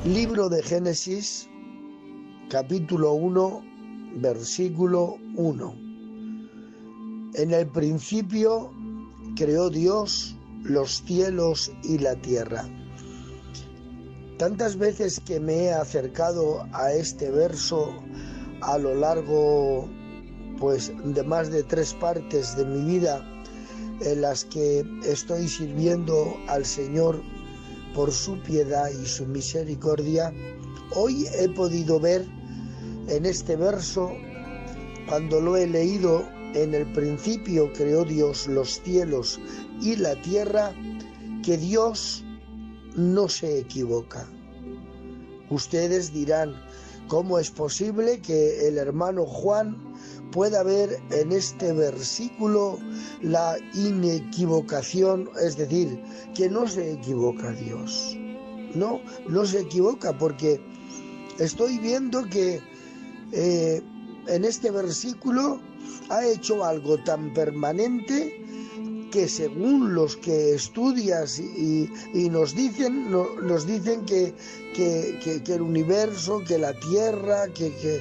Libro de Génesis, capítulo 1, versículo 1. En el principio creó Dios los cielos y la tierra. Tantas veces que me he acercado a este verso a lo largo de más de 3 partes de mi vida en las que estoy sirviendo al Señor por su piedad y su misericordia, hoy he podido ver en este verso, cuando lo he leído: en el principio creó Dios los cielos y la tierra, que Dios no se equivoca. Ustedes dirán, ¿cómo es posible que el hermano Juan pueda ver en este versículo la inequivocación? Es decir, que no se equivoca Dios. No se equivoca, porque estoy viendo que en este versículo ha hecho algo tan permanente que, según los que estudias y nos dicen que el universo, que la tierra, que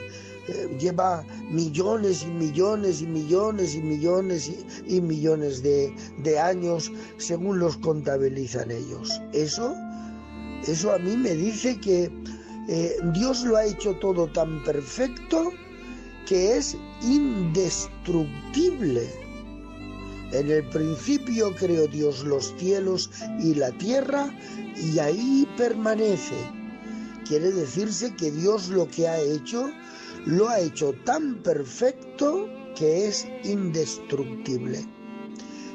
lleva millones y millones y millones y millones y millones de años, según los contabilizan ellos. Eso a mí me dice que Dios lo ha hecho todo tan perfecto que es indestructible. En el principio creó Dios los cielos y la tierra, y ahí permanece. Quiere decirse que Dios lo que ha hecho, lo ha hecho tan perfecto que es indestructible.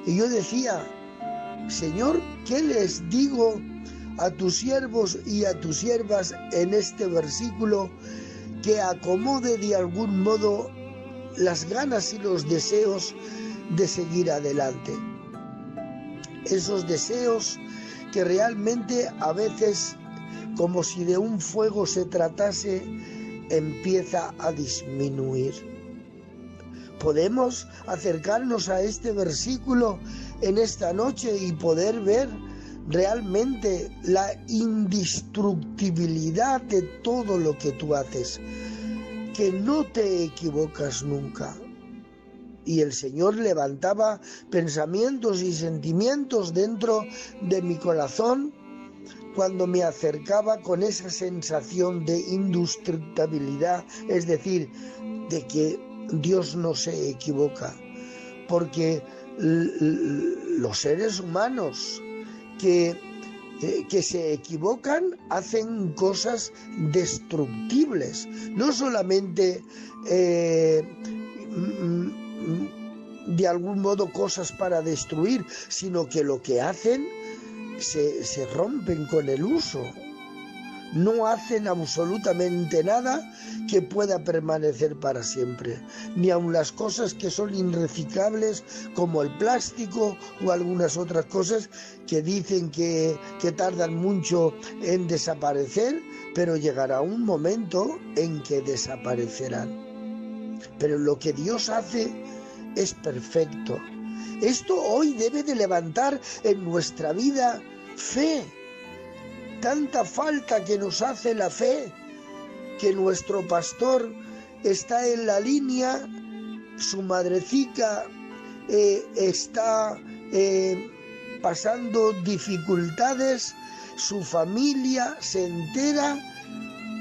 Y yo decía, Señor, ¿qué les digo a tus siervos y a tus siervas en este versículo que acomode de algún modo las ganas y los deseos de seguir adelante? Esos deseos que realmente a veces, como si de un fuego se tratase, empieza a disminuir. Podemos acercarnos a este versículo en esta noche y poder ver realmente la indestructibilidad de todo lo que tú haces, que no te equivocas nunca. Y el Señor levantaba pensamientos y sentimientos dentro de mi corazón cuando me acercaba con esa sensación de indestructibilidad, es decir, de que Dios no se equivoca, porque los seres humanos que se equivocan hacen cosas destructibles, no solamente de algún modo cosas para destruir, sino que lo que hacen se rompen con el uso. No hacen absolutamente nada que pueda permanecer para siempre, ni aun las cosas que son irreciclables, como el plástico o algunas otras cosas que dicen que tardan mucho en desaparecer, pero llegará un momento en que desaparecerán. Pero lo que Dios hace es perfecto. Esto hoy debe de levantar en nuestra vida fe. Tanta falta que nos hace la fe, que nuestro pastor está en la línea, su madrecita está pasando dificultades, su familia se entera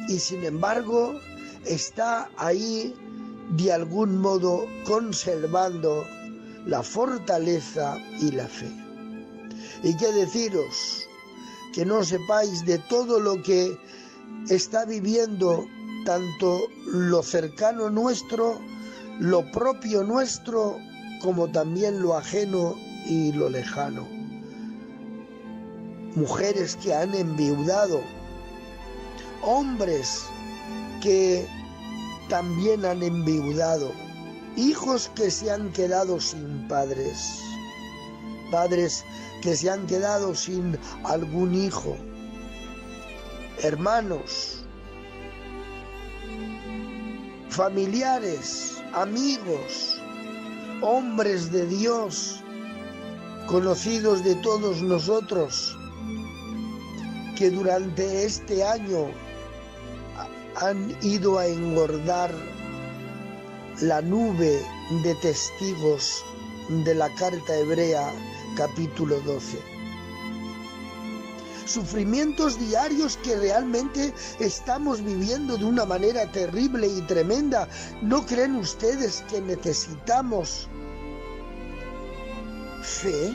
y sin embargo está ahí de algún modo conservando la fortaleza y la fe. ¿Y qué deciros? Que no sepáis de todo lo que está viviendo, tanto lo cercano nuestro, lo propio nuestro, como también lo ajeno y lo lejano. Mujeres que han enviudado, hombres que también han enviudado, hijos que se han quedado sin padres, padres que se han quedado sin algún hijo, hermanos, familiares, amigos, hombres de Dios, conocidos de todos nosotros, que durante este año han ido a engordar la nube de testigos de la carta hebrea capítulo 12. Sufrimientos diarios que realmente estamos viviendo de una manera terrible y tremenda. ¿No creen ustedes que necesitamos fe?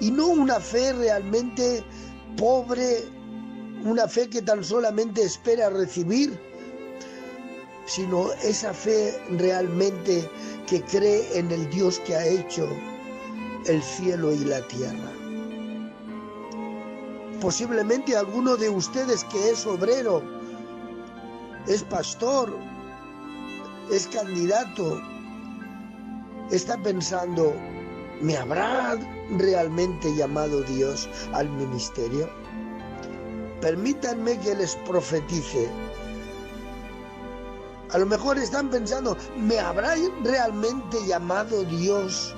Y no una fe realmente pobre, una fe que tan solamente espera recibir, sino esa fe realmente que cree en el Dios que ha hecho el cielo y la tierra. Posiblemente alguno de ustedes que es obrero, es pastor, es candidato, está pensando, ¿me habrá realmente llamado Dios al ministerio? Permítanme que les profetice. A lo mejor están pensando, ¿me habrá realmente llamado Dios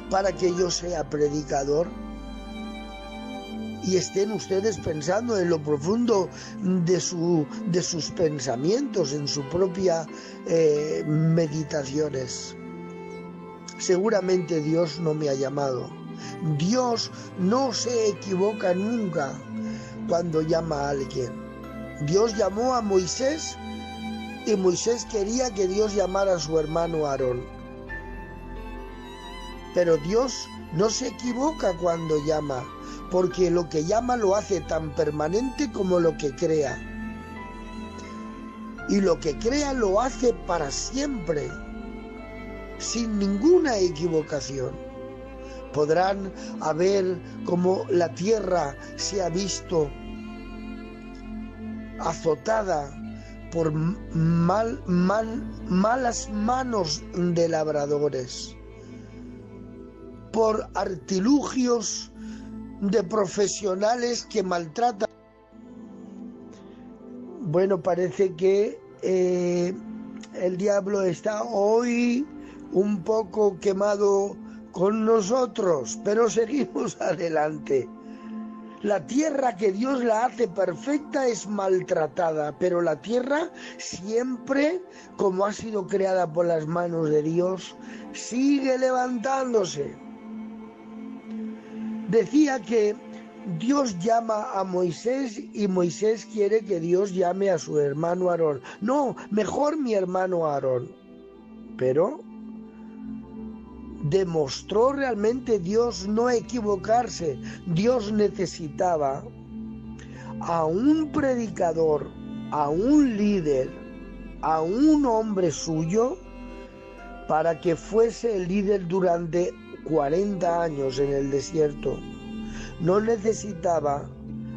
para que yo sea predicador? Y estén ustedes pensando en lo profundo de sus pensamientos, en sus propias meditaciones. Seguramente Dios no me ha llamado. Dios no se equivoca nunca cuando llama a alguien. Dios llamó a Moisés y Moisés quería que Dios llamara a su hermano Aarón. Pero Dios no se equivoca cuando llama, porque lo que llama lo hace tan permanente como lo que crea. Y lo que crea lo hace para siempre, sin ninguna equivocación. Podrán ver cómo la tierra se ha visto azotada por malas manos de labradores, por artilugios de profesionales que maltratan. Bueno, parece que el diablo está hoy un poco quemado con nosotros, pero seguimos adelante. La tierra que Dios la hace perfecta es maltratada, pero la tierra siempre, como ha sido creada por las manos de Dios, sigue levantándose. Decía que Dios llama a Moisés y Moisés quiere que Dios llame a su hermano Aarón. No, mejor mi hermano Aarón. Pero demostró realmente Dios no equivocarse. Dios necesitaba a un predicador, a un líder, a un hombre suyo para que fuese el líder durante 40 años en el desierto. No necesitaba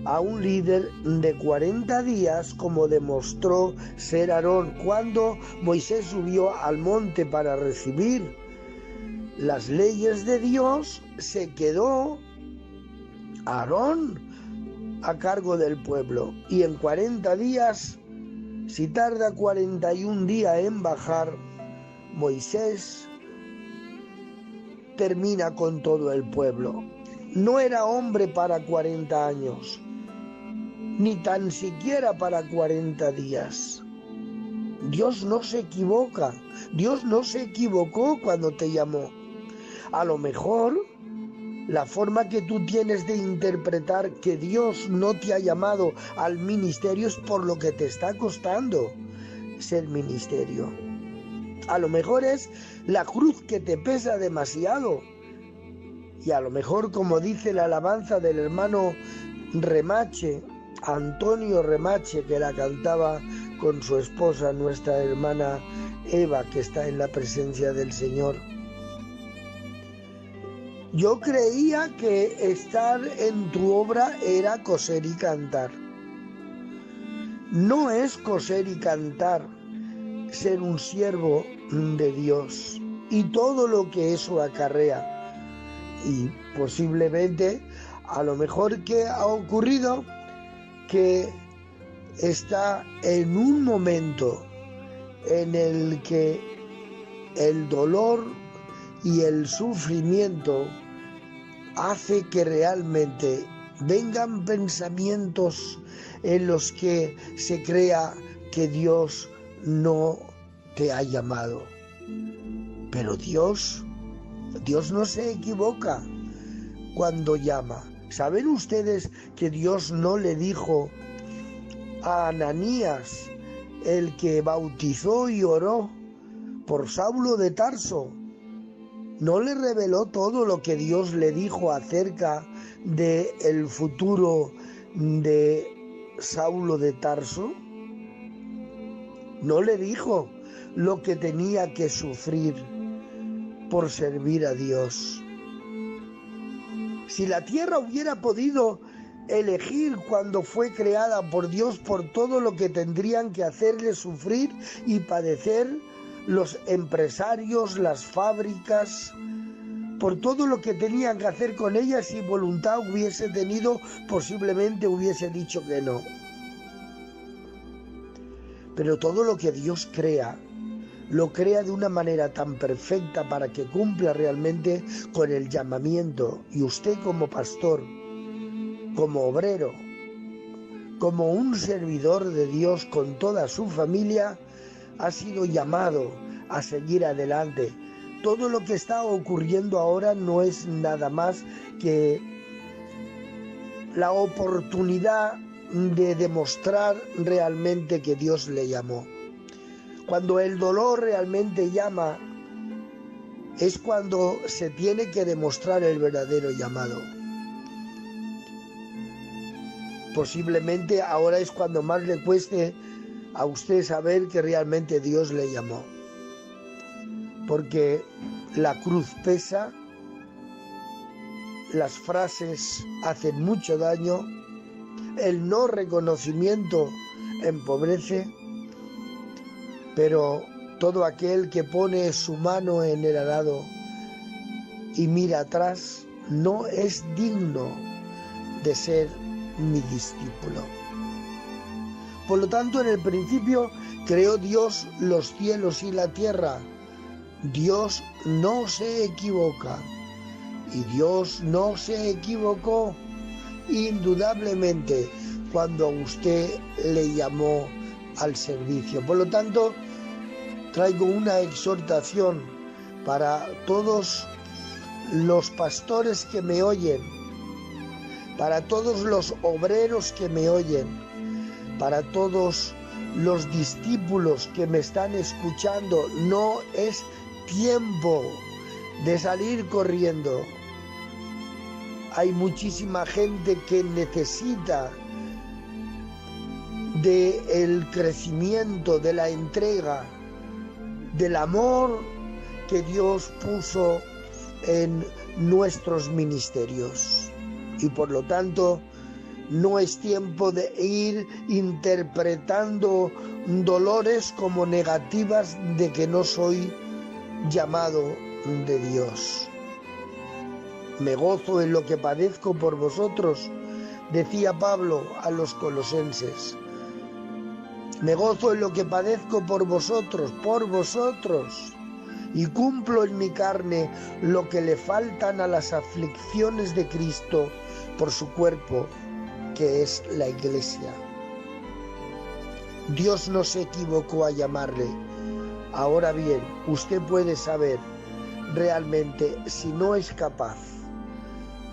a un líder de 40 días como demostró ser Aarón cuando Moisés subió al monte para recibir las leyes de Dios. Se quedó Aarón a cargo del pueblo y en 40 días, si tarda 41 días en bajar, Moisés termina con todo el pueblo. No era hombre para 40 años, ni tan siquiera para 40 días. Dios no se equivoca. Dios no se equivocó cuando te llamó. A lo mejor la forma que tú tienes de interpretar que Dios no te ha llamado al ministerio es por lo que te está costando ser ministerio. A lo mejor es la cruz que te pesa demasiado. Y a lo mejor, como dice la alabanza del hermano Remache, Antonio Remache, que la cantaba con su esposa, nuestra hermana Eva, que está en la presencia del Señor. Yo creía que estar en tu obra era coser y cantar. No es coser y cantar ser un siervo de Dios y todo lo que eso acarrea. Y posiblemente, a lo mejor que ha ocurrido, que está en un momento en el que el dolor y el sufrimiento hace que realmente vengan pensamientos en los que se crea que Dios no te ha llamado. Pero Dios no se equivoca cuando llama. ¿Saben ustedes que Dios no le dijo a Ananías, el que bautizó y oró por Saulo de Tarso? ¿No le reveló todo lo que Dios le dijo acerca del futuro de Saulo de Tarso? ¿No le dijo lo que tenía que sufrir por servir a Dios? Si la tierra hubiera podido elegir cuando fue creada por Dios por todo lo que tendrían que hacerle sufrir y padecer los empresarios, las fábricas, por todo lo que tenían que hacer con ella, si voluntad hubiese tenido, posiblemente hubiese dicho que no. Pero todo lo que Dios crea, lo crea de una manera tan perfecta para que cumpla realmente con el llamamiento. Y usted como pastor, como obrero, como un servidor de Dios con toda su familia, ha sido llamado a seguir adelante. Todo lo que está ocurriendo ahora no es nada más que la oportunidad de demostrar realmente que Dios le llamó. Cuando el dolor realmente llama, es cuando se tiene que demostrar el verdadero llamado. Posiblemente ahora es cuando más le cueste a usted saber que realmente Dios le llamó. Porque la cruz pesa, las frases hacen mucho daño, el no reconocimiento empobrece, pero todo aquel que pone su mano en el arado y mira atrás no es digno de ser mi discípulo. Por lo tanto, en el principio creó Dios los cielos y la tierra. Dios no se equivoca y Dios no se equivocó indudablemente cuando a usted le llamó al servicio. Por lo tanto, traigo una exhortación para todos los pastores que me oyen, para todos los obreros que me oyen, para todos los discípulos que me están escuchando. No es tiempo de salir corriendo. Hay muchísima gente que necesita del crecimiento, de la entrega, del amor que Dios puso en nuestros ministerios. Y por lo tanto, no es tiempo de ir interpretando dolores como negativas de que no soy llamado de Dios. Me gozo en lo que padezco por vosotros, decía Pablo a los colosenses. Me gozo en lo que padezco por vosotros, y cumplo en mi carne lo que le faltan a las aflicciones de Cristo por su cuerpo, que es la Iglesia. Dios no se equivocó a llamarle. Ahora bien, usted puede saber realmente si no es capaz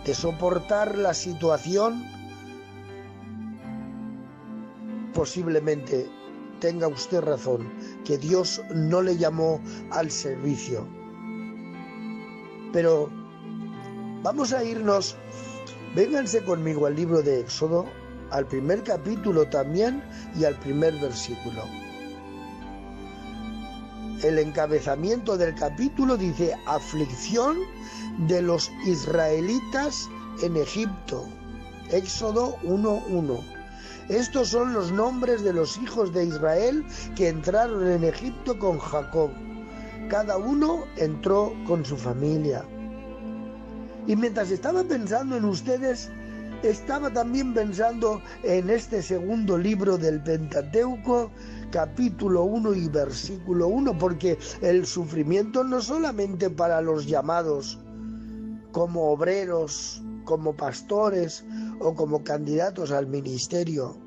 de soportar la situación. Posiblemente tenga usted razón, que Dios no le llamó al servicio. Pero vamos a irnos, vénganse conmigo al libro de Éxodo, al primer capítulo también y al primer versículo. El encabezamiento del capítulo dice: aflicción de los israelitas en Egipto. Éxodo 1:1. Estos son los nombres de los hijos de Israel que entraron en Egipto con Jacob. Cada uno entró con su familia. Y mientras estaba pensando en ustedes, estaba también pensando en este segundo libro del Pentateuco, capítulo 1 y versículo 1, porque el sufrimiento no solamente para los llamados como obreros, como pastores o como candidatos al ministerio,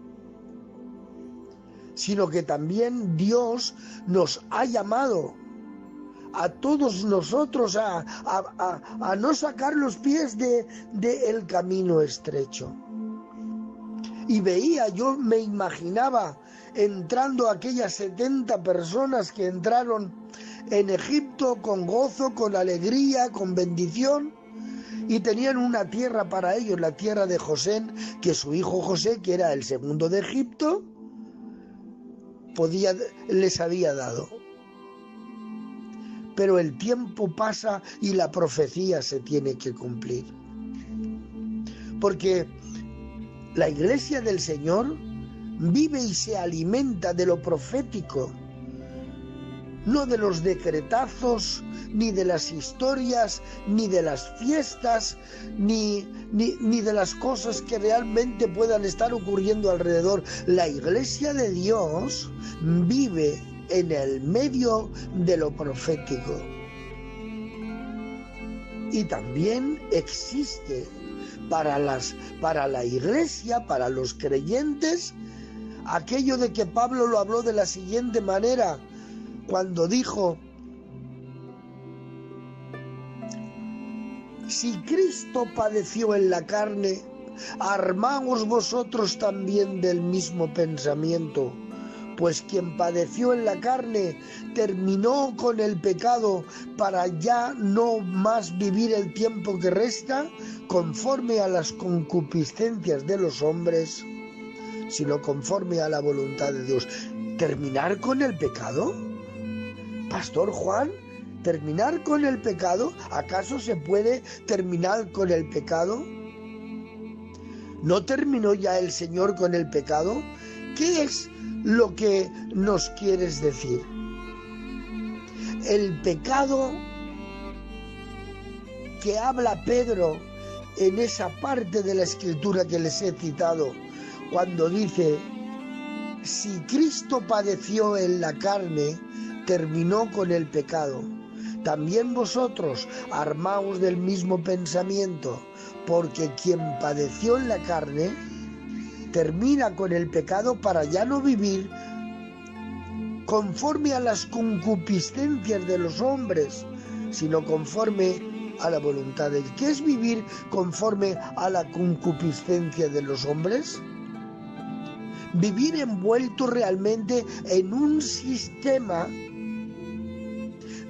sino que también Dios nos ha llamado a todos nosotros a no sacar los pies del camino estrecho. Y veía, yo me imaginaba entrando aquellas 70 personas que entraron en Egipto con gozo, con alegría, con bendición, y tenían una tierra para ellos, la tierra de José, que su hijo José, que era el segundo de Egipto, les había dado. Pero el tiempo pasa y la profecía se tiene que cumplir. Porque la iglesia del Señor vive y se alimenta de lo profético, no de los decretazos, ni de las historias, ni de las fiestas, ni de las cosas que realmente puedan estar ocurriendo alrededor. La iglesia de Dios vive en el medio de lo profético. Y también existe para la iglesia, para los creyentes, aquello de que Pablo lo habló de la siguiente manera, cuando dijo: si Cristo padeció en la carne, armaos vosotros también del mismo pensamiento. Pues quien padeció en la carne terminó con el pecado para ya no más vivir el tiempo que resta conforme a las concupiscencias de los hombres, sino conforme a la voluntad de Dios. ¿Terminar con el pecado? Pastor Juan, ¿terminar con el pecado? ¿Acaso se puede terminar con el pecado? ¿No terminó ya el Señor con el pecado? ¿Qué es lo que nos quieres decir? El pecado que habla Pedro en esa parte de la Escritura que les he citado, cuando dice: si Cristo padeció en la carne, terminó con el pecado. También vosotros armaos del mismo pensamiento, porque quien padeció en la carne termina con el pecado para ya no vivir conforme a las concupiscencias de los hombres, sino conforme a la voluntad de Dios. ¿Qué es vivir conforme a la concupiscencia de los hombres? Vivir envuelto realmente en un sistema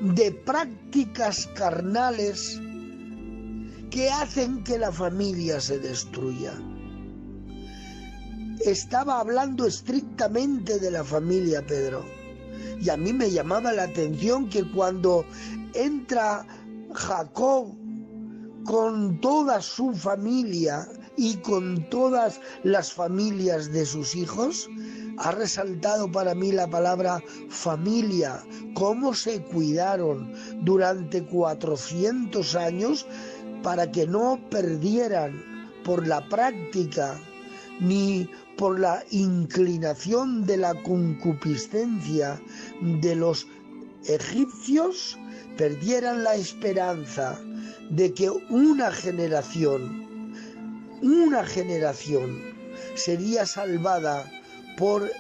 de prácticas carnales que hacen que la familia se destruya. Estaba hablando estrictamente de la familia, Pedro, y a mí me llamaba la atención que cuando entra Jacob con toda su familia y con todas las familias de sus hijos, ha resaltado para mí la palabra familia, cómo se cuidaron durante 400 años para que no perdieran por la práctica ni por la inclinación de la concupiscencia de los egipcios, perdieran la esperanza de que una generación sería salvada por,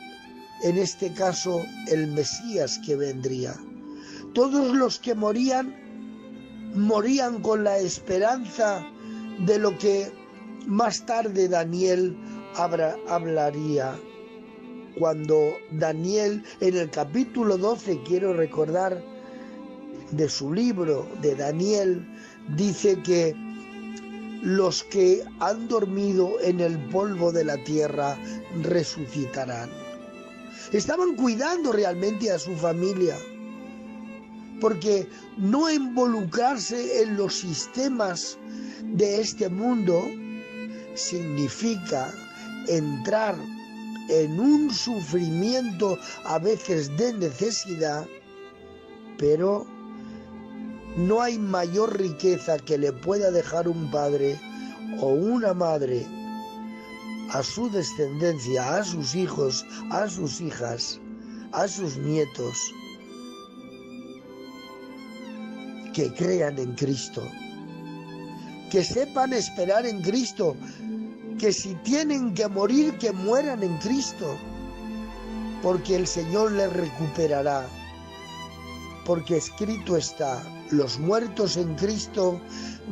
en este caso, el Mesías que vendría. Todos los que morían con la esperanza de lo que más tarde Daniel hablaría. Cuando Daniel, en el capítulo 12, quiero recordar, de su libro de Daniel, dice que los que han dormido en el polvo de la tierra resucitarán. Estaban cuidando realmente a su familia, porque no involucrarse en los sistemas de este mundo significa entrar en un sufrimiento a veces de necesidad, pero no hay mayor riqueza que le pueda dejar un padre o una madre a su descendencia, a sus hijos, a sus hijas, a sus nietos, que crean en Cristo, que sepan esperar en Cristo, que si tienen que morir, que mueran en Cristo, porque el Señor les recuperará, porque escrito está, los muertos en Cristo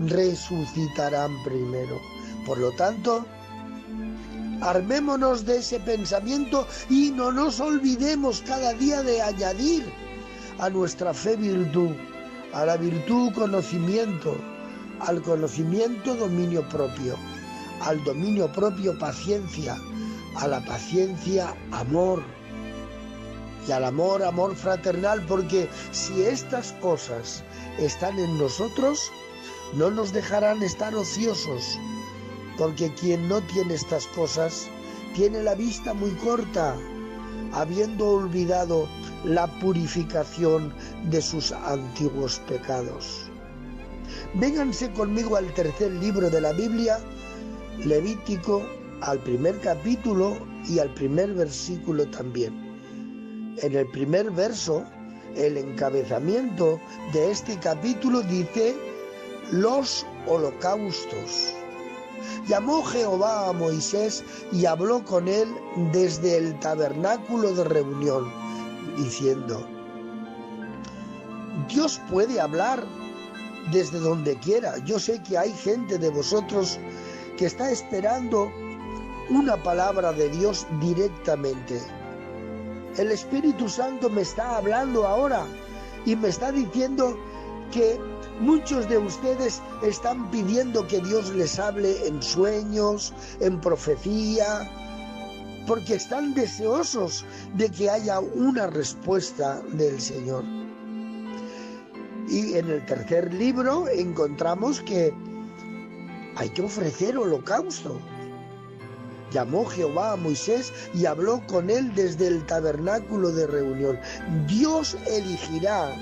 resucitarán primero. Por lo tanto, armémonos de ese pensamiento y no nos olvidemos cada día de añadir a nuestra fe virtud, a la virtud conocimiento, al conocimiento dominio propio, al dominio propio paciencia, a la paciencia amor y al amor fraternal, porque si estas cosas están en nosotros, no nos dejarán estar ociosos, porque quien no tiene estas cosas tiene la vista muy corta, habiendo olvidado la purificación de sus antiguos pecados. Vénganse conmigo al tercer libro de la Biblia, Levítico, al primer capítulo y al primer versículo también. En el primer verso, el encabezamiento de este capítulo dice: los holocaustos. Llamó Jehová a Moisés y habló con él desde el tabernáculo de reunión, diciendo: Dios puede hablar desde donde quiera. Yo sé que hay gente de vosotros que está esperando una palabra de Dios directamente. El Espíritu Santo me está hablando ahora y me está diciendo que muchos de ustedes están pidiendo que Dios les hable en sueños, en profecía, porque están deseosos de que haya una respuesta del Señor. Y en el tercer libro encontramos que hay que ofrecer holocausto. Llamó Jehová a Moisés y habló con él desde el tabernáculo de reunión. Dios elegirá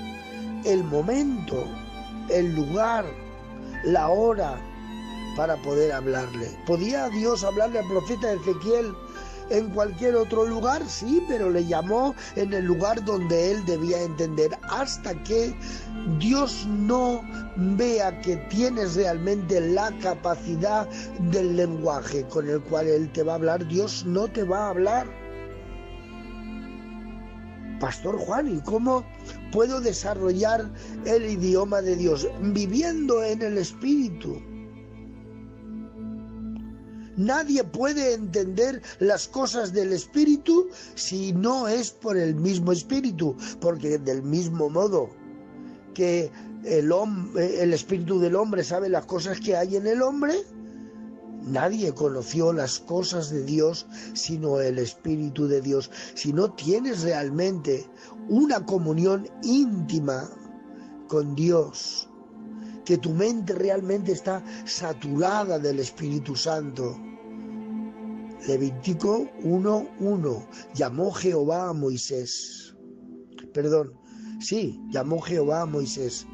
el momento, el lugar, la hora para poder hablarle. ¿Podía Dios hablarle al profeta Ezequiel en cualquier otro lugar? Sí, pero le llamó en el lugar donde él debía entender, hasta que Dios no vea que tienes realmente la capacidad del lenguaje con el cual Él te va a hablar. Dios no te va a hablar. Pastor Juan, ¿y cómo puedo desarrollar el idioma de Dios? Viviendo en el Espíritu. Nadie puede entender las cosas del Espíritu si no es por el mismo Espíritu, porque del mismo modo que el espíritu del hombre sabe las cosas que hay en el hombre, nadie conoció las cosas de Dios sino el Espíritu de Dios. Si no tienes realmente una comunión íntima con Dios, que tu mente realmente está saturada del Espíritu Santo. Levítico 1:1, llamó Jehová a Moisés. Llamó Jehová a Moisés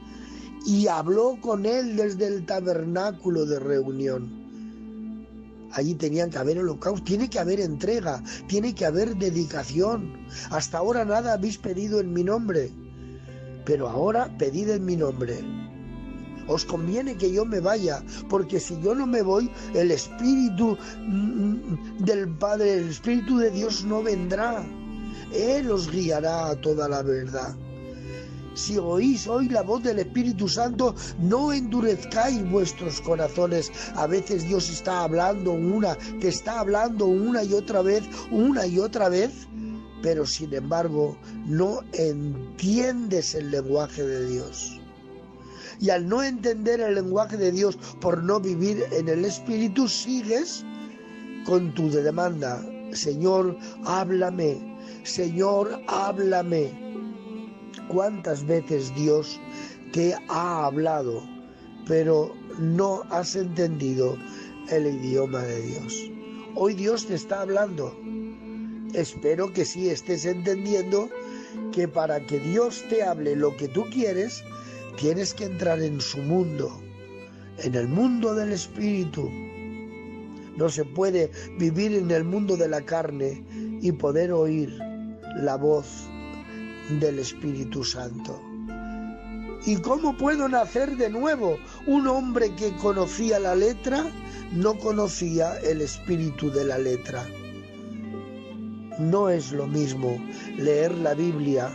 y habló con él desde el tabernáculo de reunión. Allí tenían que haber holocausto, tiene que haber entrega, tiene que haber dedicación. Hasta ahora nada habéis pedido en mi nombre, pero ahora pedid en mi nombre. Os conviene que yo me vaya, porque si yo no me voy, el Espíritu del Padre, el Espíritu de Dios no vendrá. Él os guiará a toda la verdad. Si oís hoy la voz del Espíritu Santo, no endurezcáis vuestros corazones. A veces Dios te está hablando una y otra vez, pero sin embargo no entiendes el lenguaje de Dios. Y al no entender el lenguaje de Dios por no vivir en el Espíritu, sigues con tu demanda: Señor, háblame, Señor, háblame. ¿Cuántas veces Dios te ha hablado, pero no has entendido el idioma de Dios? Hoy Dios te está hablando. Espero que sí estés entendiendo que para que Dios te hable lo que tú quieres, tienes que entrar en su mundo, en el mundo del Espíritu. No se puede vivir en el mundo de la carne y poder oír la voz del Espíritu Santo. ¿Y cómo puedo nacer de nuevo? Un hombre que conocía la letra no conocía el espíritu de la letra. No es lo mismo leer la Biblia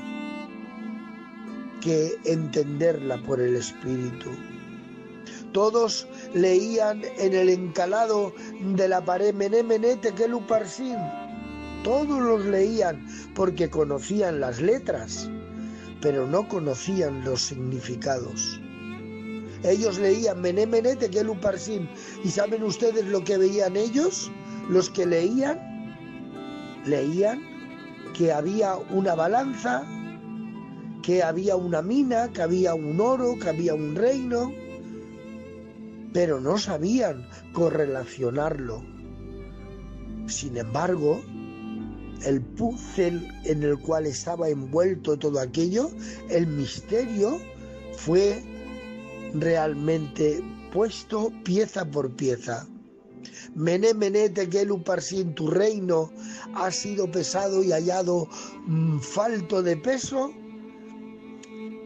que entenderla por el espíritu. Todos leían en el encalado de la pared Mené, Mené, Tekel, Uparsin. Todos los leían porque conocían las letras, pero no conocían los significados. Ellos leían Mené, Mené, Tekel, Uparsin. ¿Y saben ustedes lo que veían ellos? Los que leían que había una balanza, que había una mina, que había un oro, que había un reino, pero no sabían correlacionarlo. Sin embargo, el puzzle en el cual estaba envuelto todo aquello, el misterio, fue realmente puesto pieza por pieza. Mené, Mené, Tekel, Uparsin, tu reino ha sido pesado y hallado falto de peso,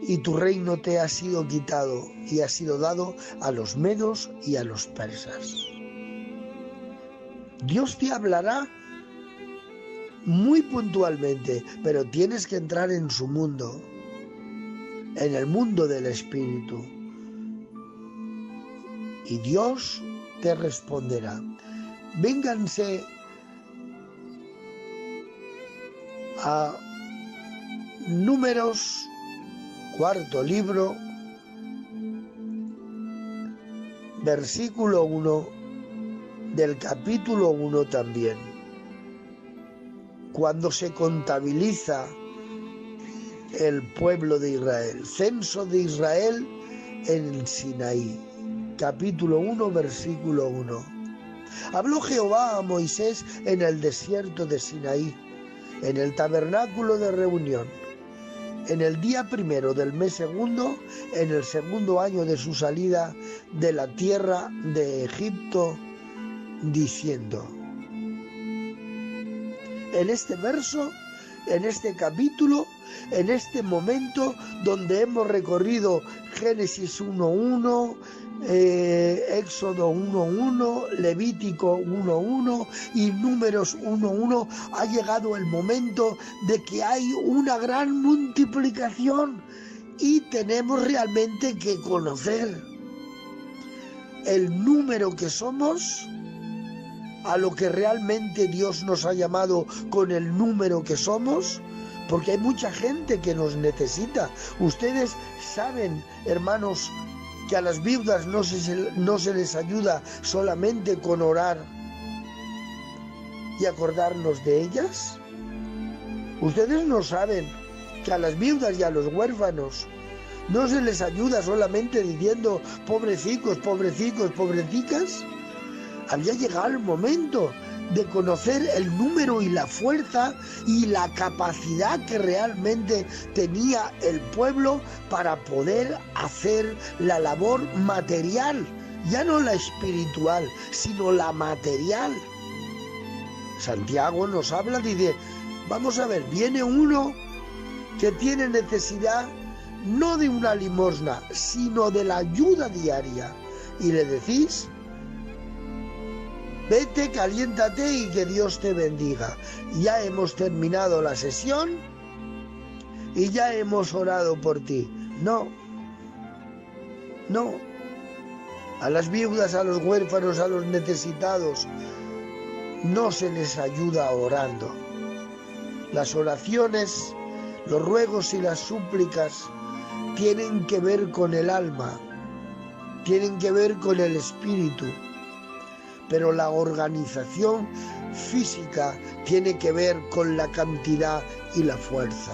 y tu reino te ha sido quitado y ha sido dado a los medos y a los persas. Dios te hablará muy puntualmente, pero tienes que entrar en su mundo, en el mundo del espíritu, y Dios te responderá. Vénganse a Números, cuarto libro, versículo 1 del capítulo 1 también. Cuando se contabiliza el pueblo de Israel, censo de Israel en el Sinaí, capítulo 1, versículo 1. Habló Jehová a Moisés en el desierto de Sinaí, en el tabernáculo de reunión, en el día primero del mes segundo, en el segundo año de su salida de la tierra de Egipto, diciendo. En este verso, en este capítulo, en este momento donde hemos recorrido Génesis 1:1, Éxodo 1:1, Levítico 1:1 y Números 1:1, ha llegado el momento de que hay una gran multiplicación y tenemos realmente que conocer el número que somos, a lo que realmente Dios nos ha llamado con el número que somos, porque hay mucha gente que nos necesita. Ustedes saben, hermanos, que a las viudas no se les ayuda solamente con orar y acordarnos de ellas. Ustedes no saben que a las viudas y a los huérfanos no se les ayuda solamente diciendo pobrecicos, pobrecicos, pobrecicas. Había llegado el momento de conocer el número y la fuerza y la capacidad que realmente tenía el pueblo para poder hacer la labor material, ya no la espiritual, sino la material. Santiago nos habla, dice, vamos a ver, viene uno que tiene necesidad no de una limosna, sino de la ayuda diaria, y le decís, vete, caliéntate y que Dios te bendiga. Ya hemos terminado la sesión y ya hemos orado por ti. No, no. A las viudas, a los huérfanos, a los necesitados, no se les ayuda orando. Las oraciones, los ruegos y las súplicas tienen que ver con el alma, tienen que ver con el espíritu. Pero la organización física tiene que ver con la cantidad y la fuerza.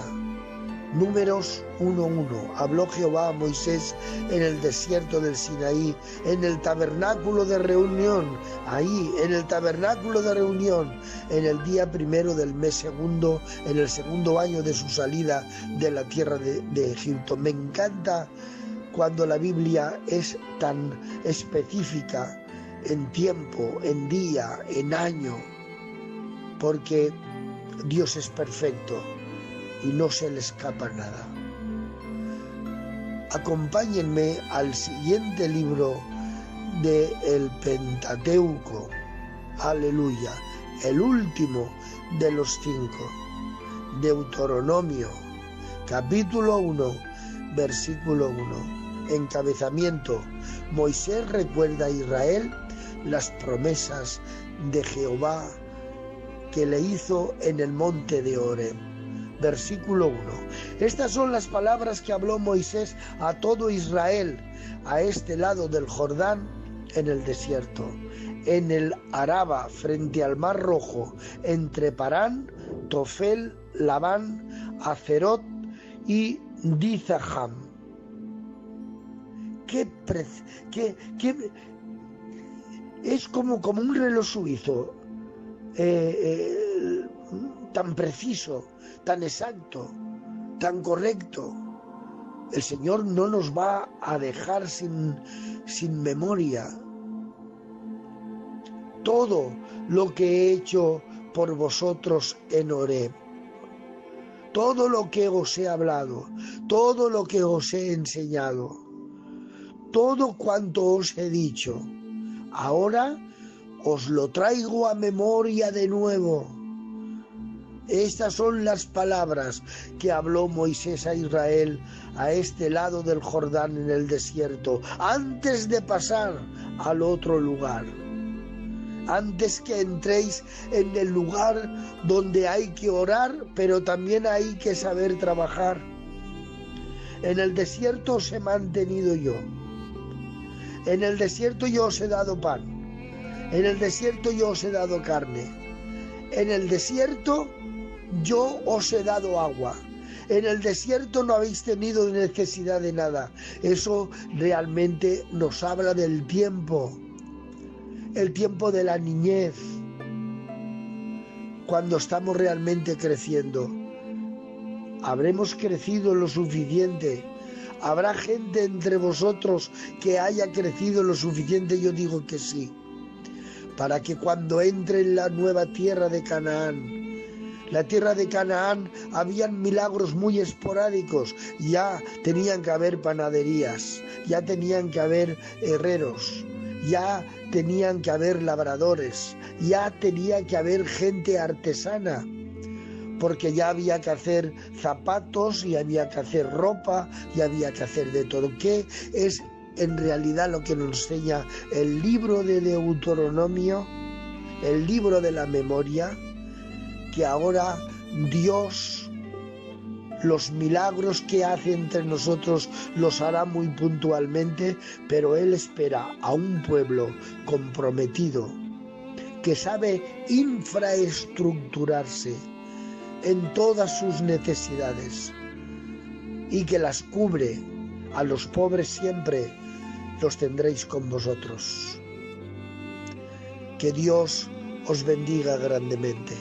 Números 1:1. Habló Jehová a Moisés en el desierto del Sinaí, en el tabernáculo de reunión, ahí, en el tabernáculo de reunión, en el día primero del mes segundo, en el segundo año de su salida de la tierra de Egipto. Me encanta cuando la Biblia es tan específica en tiempo, en día, en año, porque Dios es perfecto y no se le escapa nada. Acompáñenme al siguiente libro del Pentateuco. Aleluya. El último de los 5. Deuteronomio, capítulo 1, versículo 1. Encabezamiento. Moisés recuerda a Israel las promesas de Jehová que le hizo en el monte de Horeb. Versículo 1. Estas son las palabras que habló Moisés a todo Israel a este lado del Jordán en el desierto, en el Araba, frente al Mar Rojo, entre Parán, Tofel, Labán, Acerot y Dizaham. Es como un reloj suizo, tan preciso, tan exacto, tan correcto. El Señor no nos va a dejar sin memoria. Todo lo que he hecho por vosotros en Horeb, todo lo que os he hablado, todo lo que os he enseñado, todo cuanto os he dicho, ahora os lo traigo a memoria de nuevo. Estas son las palabras que habló Moisés a Israel a este lado del Jordán en el desierto, antes de pasar al otro lugar. Antes que entréis en el lugar donde hay que orar, pero también hay que saber trabajar. En el desierto os he mantenido yo. En el desierto yo os he dado pan. En el desierto yo os he dado carne. En el desierto yo os he dado agua. En el desierto no habéis tenido necesidad de nada. Eso realmente nos habla del tiempo. El tiempo de la niñez, cuando estamos realmente creciendo. ¿Habremos crecido lo suficiente? ¿Habrá gente entre vosotros que haya crecido lo suficiente? Yo digo que sí. Para que cuando entre en la nueva tierra de Canaán, la tierra de Canaán, habían milagros muy esporádicos. Ya tenían que haber panaderías, ya tenían que haber herreros, ya tenían que haber labradores, ya tenía que haber gente artesana, porque ya había que hacer zapatos y había que hacer ropa y había que hacer de todo. ¿Qué es en realidad lo que nos enseña el libro de Deuteronomio, el libro de la memoria? Que ahora Dios, los milagros que hace entre nosotros los hará muy puntualmente, pero Él espera a un pueblo comprometido, que sabe infraestructurarse en todas sus necesidades y que las cubre. A los pobres siempre los tendréis con vosotros. Que Dios os bendiga grandemente.